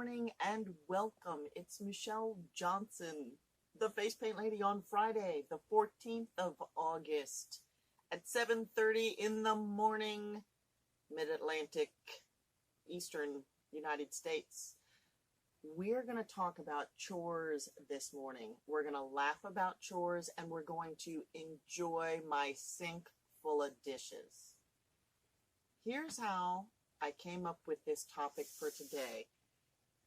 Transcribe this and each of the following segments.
morning and welcome. It's Michelle Johnson, the Face Paint Lady on Friday, the 14th of August at 7:30 in the morning, Mid-Atlantic, Eastern United States. We're going to talk about chores this morning. We're going to laugh about chores and we're going to enjoy my sink full of dishes. Here's how I came up with this topic for today.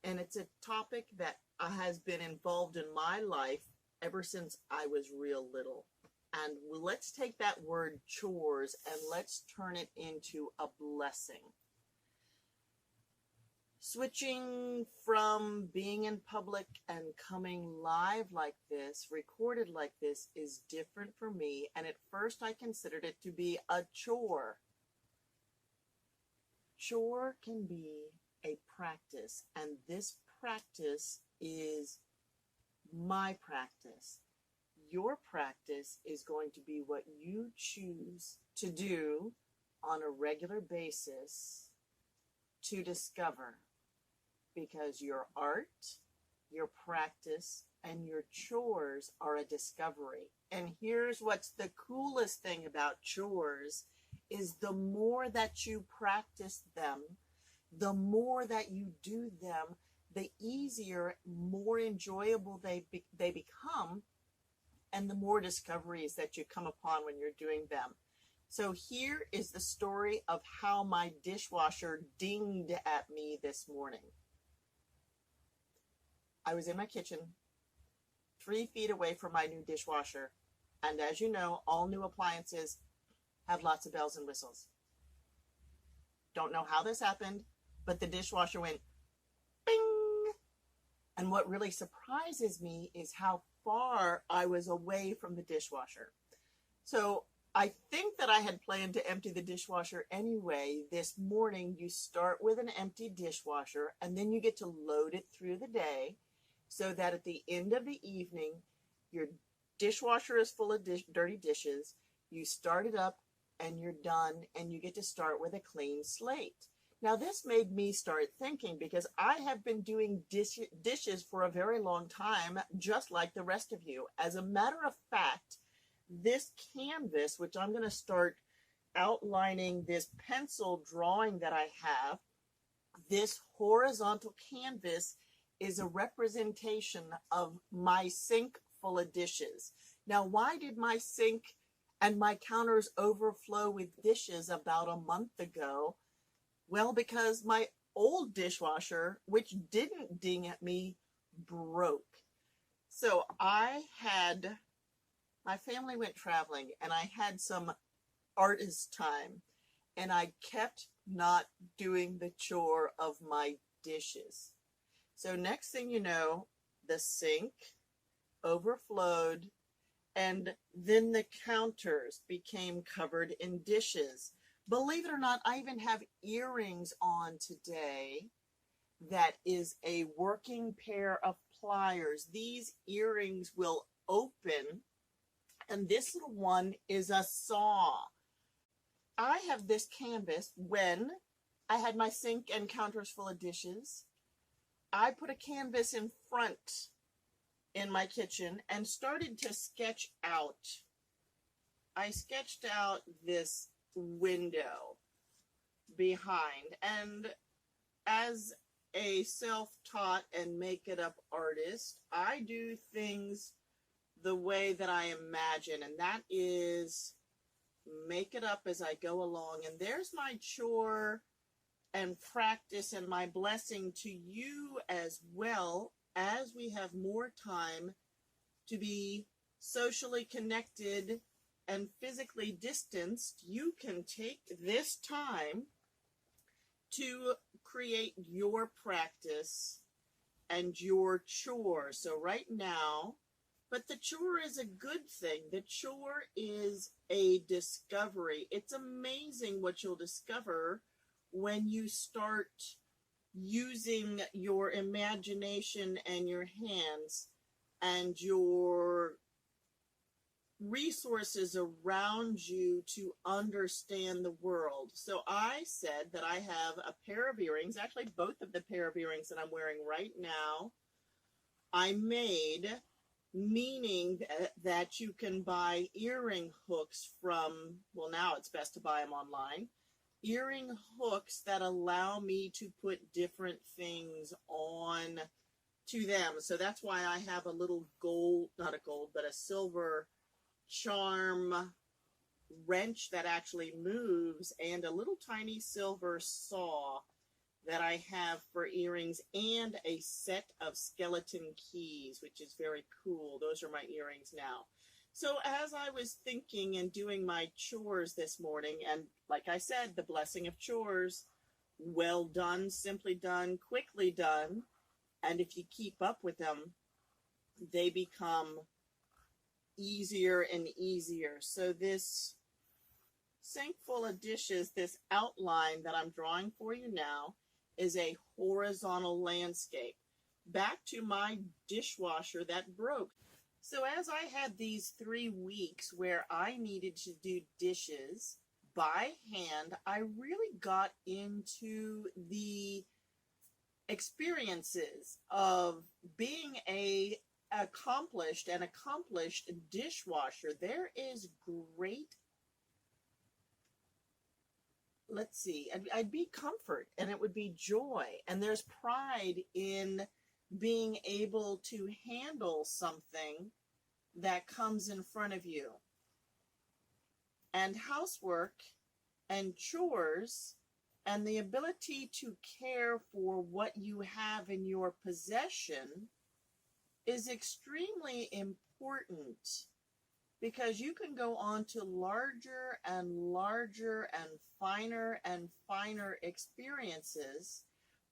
And it's a topic that has been involved in my life ever since I was real little. And let's take that word chores and let's turn it into a blessing. Switching from being in public and coming live like this, recorded like this, is different for me. And at first I considered it to be a chore. Chore can be a practice, and this practice is my practice. Your practice is going to be what you choose to do on a regular basis to discover, because your art, your practice, and your chores are a discovery. And here's what's the coolest thing about chores is the more that you practice them, the more that you do them, the easier, more enjoyable they become, and the more discoveries that you come upon when you're doing them. So here is the story of how my dishwasher dinged at me this morning. I was in my kitchen, 3 feet away from my new dishwasher, and as you know, all new appliances have lots of bells and whistles. Don't know how this happened, but the dishwasher went bing. And what really surprises me is how far I was away from the dishwasher. So I think that I had planned to empty the dishwasher anyway. This morning, you start with an empty dishwasher and then you get to load it through the day so that at the end of the evening, your dishwasher is full of dirty dishes. You start it up and you're done, and you get to start with a clean slate. Now, this made me start thinking, because I have been doing dishes for a very long time, just like the rest of you. As a matter of fact, this canvas, which I'm going to start outlining this pencil drawing that I have, this horizontal canvas is a representation of my sink full of dishes. Now, why did my sink and my counters overflow with dishes about a month ago? Well, because my old dishwasher, which didn't ding at me, broke. So my family went traveling and I had some artist time, and I kept not doing the chore of my dishes. So next thing you know, the sink overflowed, and then the counters became covered in dishes. Believe it or not, I even have earrings on today that is a working pair of pliers. These earrings will open, and this little one is a saw. I have this canvas. When I had my sink and counters full of dishes, I put a canvas in front in my kitchen and started to sketch out. I sketched out this window behind, and as a self-taught and make-it-up artist, I do things the way that I imagine, and that is make it up as I go along. And there's my chore and practice and my blessing to you as well. As we have more time to be socially connected and physically distanced, you can take this time to create your practice and your chore. So right now, but the chore is a good thing. The chore is a discovery. It's amazing what you'll discover when you start using your imagination and your hands and your resources around you to understand the world. So I said that I have a pair of earrings, actually both of the pair of earrings that I'm wearing right now, I made, meaning that you can buy earring hooks from, well, now it's best to buy them online, earring hooks that allow me to put different things on to them. So that's why I have a little gold, not a gold, but a silver charm wrench that actually moves, and a little tiny silver saw that I have for earrings, and a set of skeleton keys, which is very cool. Those are my earrings now. So as I was thinking and doing my chores this morning, and like I said, the blessing of chores, well done, simply done, quickly done, and if you keep up with them, they become easier and easier. So this sink full of dishes, this outline that I'm drawing for you now, is a horizontal landscape. Back to my dishwasher that broke. So as I had these 3 weeks where I needed to do dishes by hand, I really got into the experiences of being a accomplished dishwasher. There is great, let's see, I'd be comfort, and it would be joy, and there's pride in being able to handle something that comes in front of you. And housework and chores and the ability to care for what you have in your possession is extremely important, because you can go on to larger and larger and finer experiences,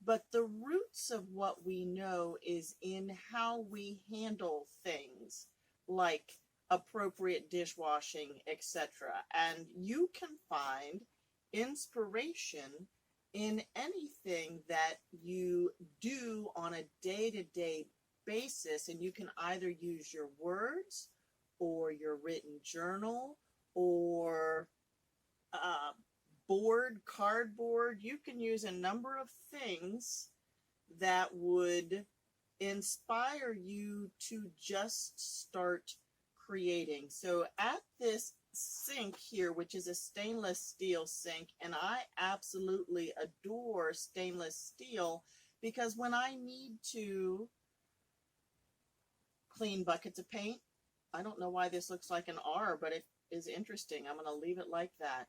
but the roots of what we know is in how we handle things like appropriate dishwashing, etc. And you can find inspiration in anything that you do on a day-to-day basis, and you can either use your words or your written journal or cardboard. You can use a number of things that would inspire you to just start creating. So at this sink here, which is a stainless steel sink, and I absolutely adore stainless steel, because when I need to clean buckets of paint, I don't know why this looks like an R, but it is interesting. I'm going to leave it like that.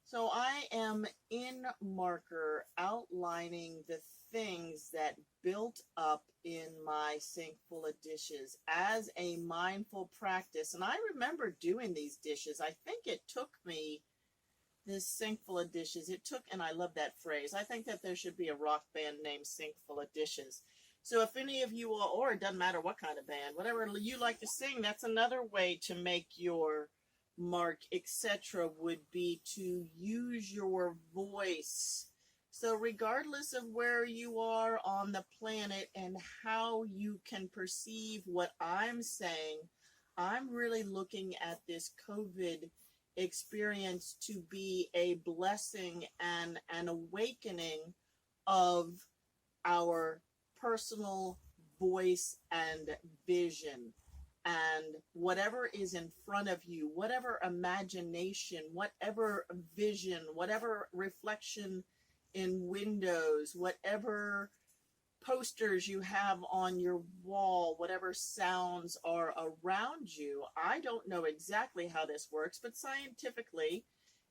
So I am in marker outlining the things that built up in my sink full of dishes as a mindful practice. And I remember doing these dishes. I think it took me, this sink full of dishes, it took, and I love that phrase, I think that there should be a rock band named Sink Full of Dishes. So if any of you, or it doesn't matter what kind of band, whatever you like to sing, that's another way to make your mark, etc., would be to use your voice. So regardless of where you are on the planet and how you can perceive what I'm saying, I'm really looking at this COVID experience to be a blessing and an awakening of our personal voice and vision. And whatever is in front of you, whatever imagination, whatever vision, whatever reflection in windows, whatever posters you have on your wall, whatever sounds are around you. I don't know exactly how this works, but scientifically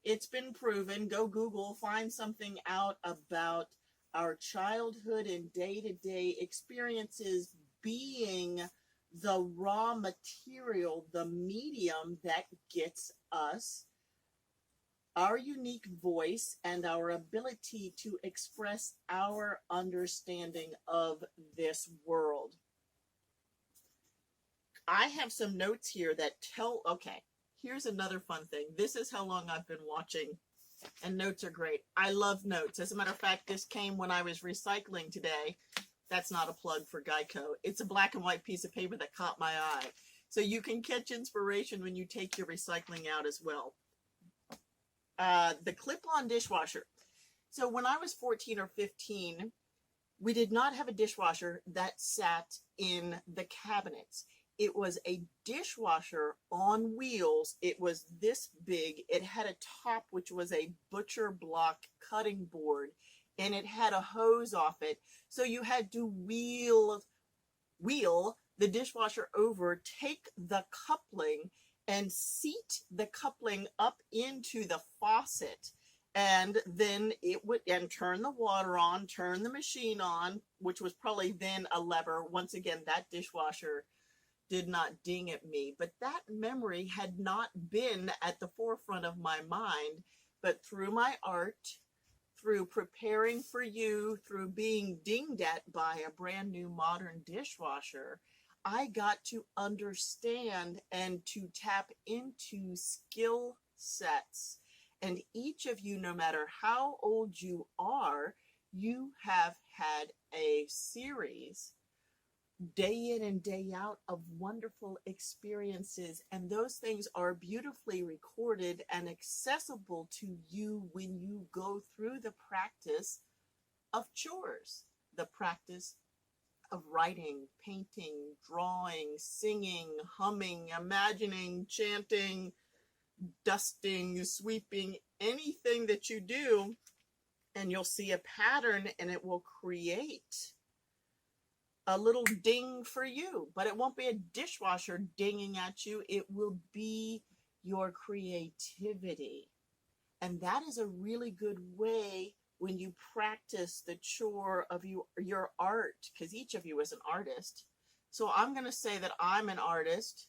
it's been proven. Go Google, find something out about our childhood and day-to-day experiences being the raw material, the medium that gets us our unique voice and our ability to express our understanding of this world. I have some notes here that tell, okay, here's another fun thing. This is how long I've been watching, and notes are great. I love notes. As a matter of fact, this came when I was recycling today. That's not a plug for Geico. It's a black and white piece of paper that caught my eye. So you can catch inspiration when you take your recycling out as well. The clip-on dishwasher. So when I was 14 or 15, we did not have a dishwasher that sat in the cabinets. It was a dishwasher on wheels. It was this big. It had a top, which was a butcher block cutting board, and it had a hose off it. So you had to wheel the dishwasher over, take the coupling, and seat the coupling up into the faucet. And then it would, and turn the water on, turn the machine on, which was probably then a lever. Once again, that dishwasher did not ding at me, but that memory had not been at the forefront of my mind. But through my art, through preparing for you, through being dinged at by a brand new modern dishwasher, I got to understand and to tap into skill sets. And each of you, no matter how old you are, you have had a series day in and day out of wonderful experiences, and those things are beautifully recorded and accessible to you when you go through the practice of chores, the practice of writing, painting, drawing, singing, humming, imagining, chanting, dusting, sweeping, anything that you do, and you'll see a pattern and it will create a little ding for you. But it won't be a dishwasher dinging at you. It will be your creativity. And that is a really good way when you practice the chore of your art, because each of you is an artist. So I'm going to say that I'm an artist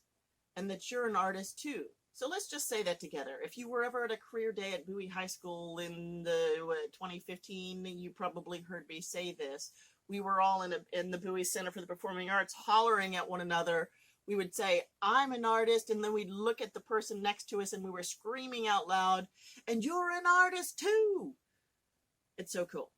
and that you're an artist too. So let's just say that together. If you were ever at a career day at Bowie High School in the 2015, you probably heard me say this. We were all in the Bowie Center for the Performing Arts hollering at one another. We would say, I'm an artist, and then we'd look at the person next to us and we were screaming out loud, and you're an artist too. It's so cool.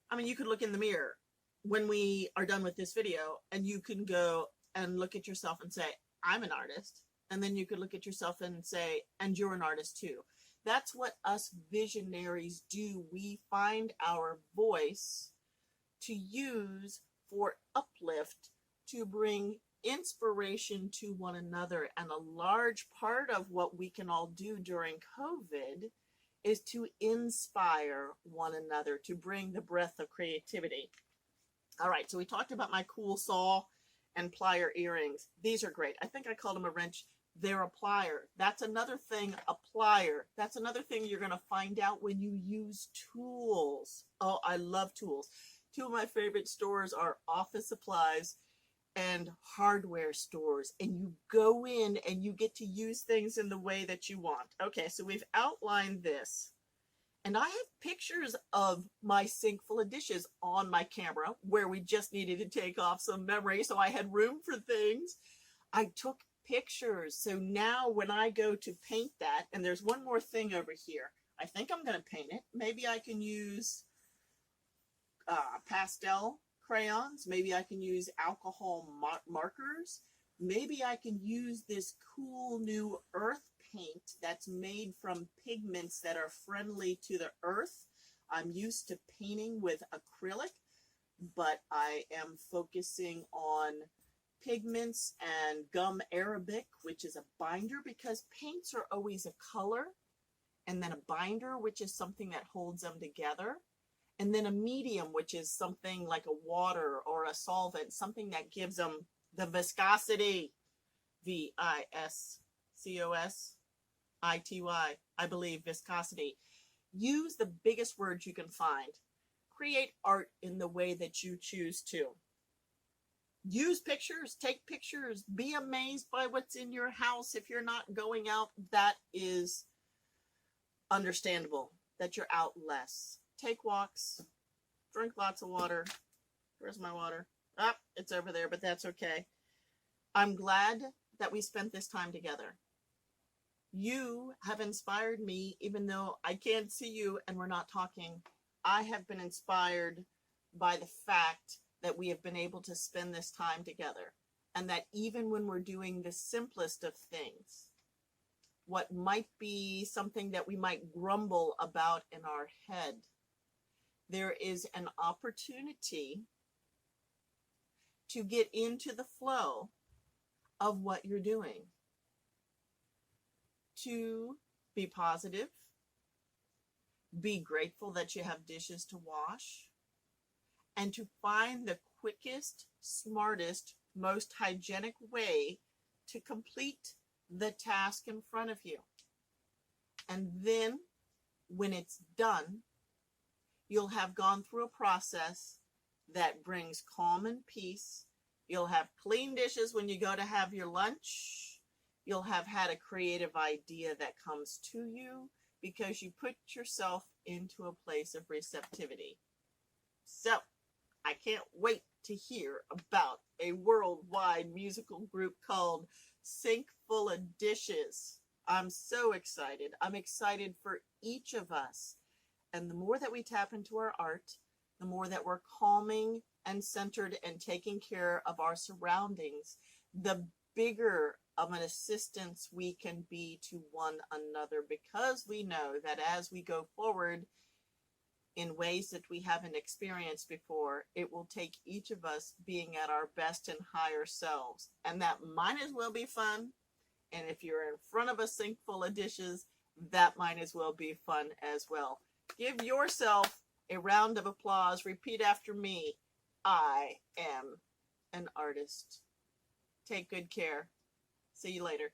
I mean, you could look in the mirror when we are done with this video and you can go and look at yourself and say, I'm an artist. And then you could look at yourself and say, and you're an artist too. That's what us visionaries do. We find our voice to use for uplift, to bring inspiration to one another. And a large part of what we can all do during COVID is to inspire one another, to bring the breath of creativity. All right, so we talked about my cool saw and plier earrings. These are great. I think I called them a wrench. They're a plier. That's another thing, a plier. That's another thing you're going to find out when you use tools. Oh, I love tools. Two of my favorite stores are office supplies and hardware stores. And you go in and you get to use things in the way that you want. Okay, so we've outlined this. And I have pictures of my sink full of dishes on my camera where we just needed to take off some memory. So I had room for things. I took pictures. So now when I go to paint that, and there's one more thing over here. I think I'm going to paint it. Maybe I can use pastel crayons. Maybe I can use alcohol markers. Maybe I can use this cool new earth paint that's made from pigments that are friendly to the earth. I'm used to painting with acrylic, but I am focusing on pigments and gum arabic, which is a binder, because paints are always a color, and then a binder, which is something that holds them together, and then a medium, which is something like a water or a solvent, something that gives them the viscosity, V-I-S-C-O-S-I-T-Y, I believe, viscosity. Use the biggest words you can find. Create art in the way that you choose to. Use pictures, take pictures, be amazed by what's in your house. If you're not going out, that is understandable, that you're out less. Take walks, drink lots of water. Where's my water? Ah, it's over there, but that's okay. I'm glad that we spent this time together. You have inspired me, even though I can't see you and we're not talking. I have been inspired by the fact that we have been able to spend this time together. And that even when we're doing the simplest of things, what might be something that we might grumble about in our head, there is an opportunity to get into the flow of what you're doing, to be positive, be grateful that you have dishes to wash, and to find the quickest, smartest, most hygienic way to complete the task in front of you. And then when it's done, you'll have gone through a process that brings calm and peace. You'll have clean dishes when you go to have your lunch. You'll have had a creative idea that comes to you because you put yourself into a place of receptivity. So, I can't wait to hear about a worldwide musical group called Sink Full of Dishes. I'm so excited. I'm excited for each of us. And the more that we tap into our art, the more that we're calming and centered and taking care of our surroundings, the bigger of an assistance we can be to one another, because we know that as we go forward in ways that we haven't experienced before, it will take each of us being at our best and higher selves. And that might as well be fun. And if you're in front of a sink full of dishes, that might as well be fun as well. Give yourself a round of applause. Repeat after me. I am an artist. Take good care. See you later.